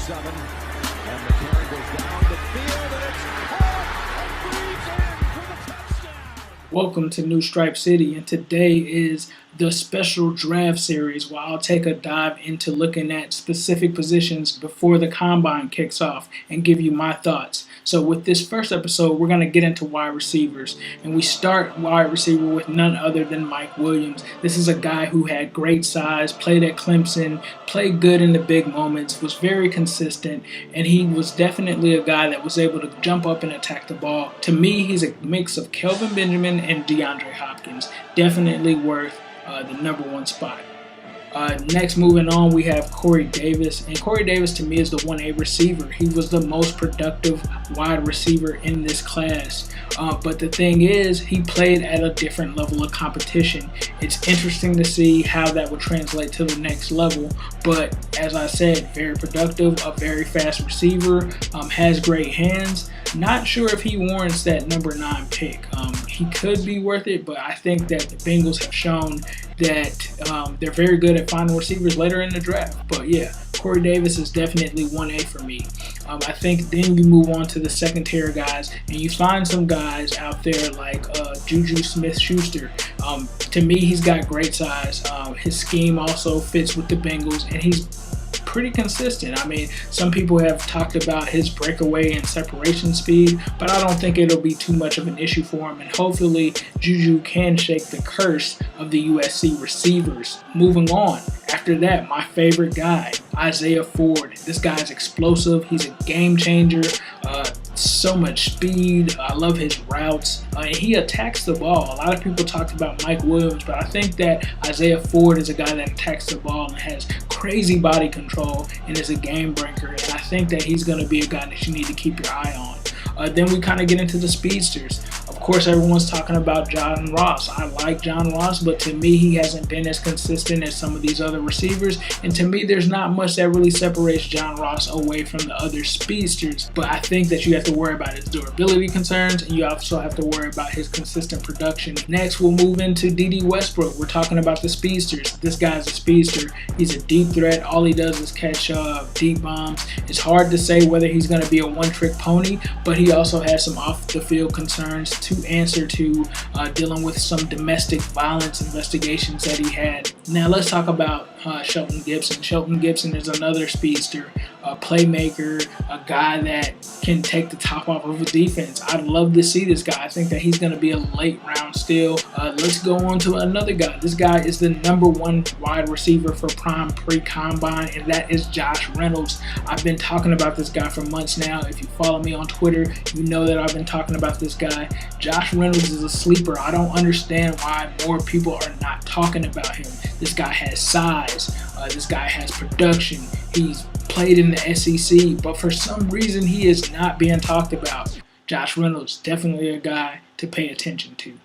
7. And the carry goes down the field, and it's caught and breathes in for the touchdown. Welcome to New Stripe City, and today is the special draft series where I'll take a dive into looking at specific positions before the combine kicks off and give you my thoughts. So with this first episode, we're going to get into wide receivers, and we start wide receiver with none other than Mike Williams. This is a guy who had great size, played at Clemson, played good in the big moments, was very consistent, and he was definitely a guy that was able to jump up and attack the ball. To me, he's a mix of Kelvin Benjamin and DeAndre Hopkins. Definitely worth the number one spot. Next, moving on, we have Corey Davis. And Corey Davis, to me, is the 1A receiver. He was the most productive wide receiver in this class. But the thing is, he played at a different level of competition. It's interesting to see how that would translate to the next level. But as I said, very productive, a very fast receiver, has great hands. Not sure if he warrants that number 9 pick. He could be worth it, but I think that the Bengals have shown that they're very good at finding receivers later in the draft. But yeah, Corey Davis is definitely 1A for me. I think then you move on to the second tier guys, and you find some guys out there like Juju Smith-Schuster. To me, he's got great size. His scheme also fits with the Bengals, and he's pretty consistent. I mean, some people have talked about his breakaway and separation speed, but I don't think it'll be too much of an issue for him, and hopefully Juju can shake the curse of the USC receivers. Moving on, after that, my favorite guy, Isaiah Ford. This guy's explosive. He's a game changer. So much speed. I love his routes. And he attacks the ball. A lot of people talked about Mike Williams, but I think that Isaiah Ford is a guy that attacks the ball and has crazy body control and is a game breaker. And I think that he's going to be a guy that you need to keep your eye on. Then we kind of get into the speedsters. Of course, everyone's talking about John Ross. I like John Ross, but to me, he hasn't been as consistent as some of these other receivers. And to me, there's not much that really separates John Ross away from the other speedsters. But I think that you have to worry about his durability concerns, and you also have to worry about his consistent production. Next, we'll move into D.D. Westbrook. We're talking about the speedsters. This guy's a speedster. He's a deep threat. All he does is catch deep bombs. It's hard to say whether he's going to be a one-trick pony, but he also has some off-the-field concerns to answer to, dealing with some domestic violence investigations that he had. Now let's talk about Shelton Gibson. Shelton Gibson is another speedster, a playmaker, a guy that can take the top off of a defense. I'd love to see this guy. I think that he's going to be a late round steal. Let's go on to another guy. This guy is the number 1 wide receiver for prime pre-combine, and that is Josh Reynolds. I've been talking about this guy for months now. If you follow me on Twitter, you know that I've been talking about this guy. Josh Reynolds is a sleeper. I don't understand why more people are not talking about him. This guy has size. This guy has production. He's played in the SEC, but for some reason he is not being talked about. Josh Reynolds, definitely a guy to pay attention to.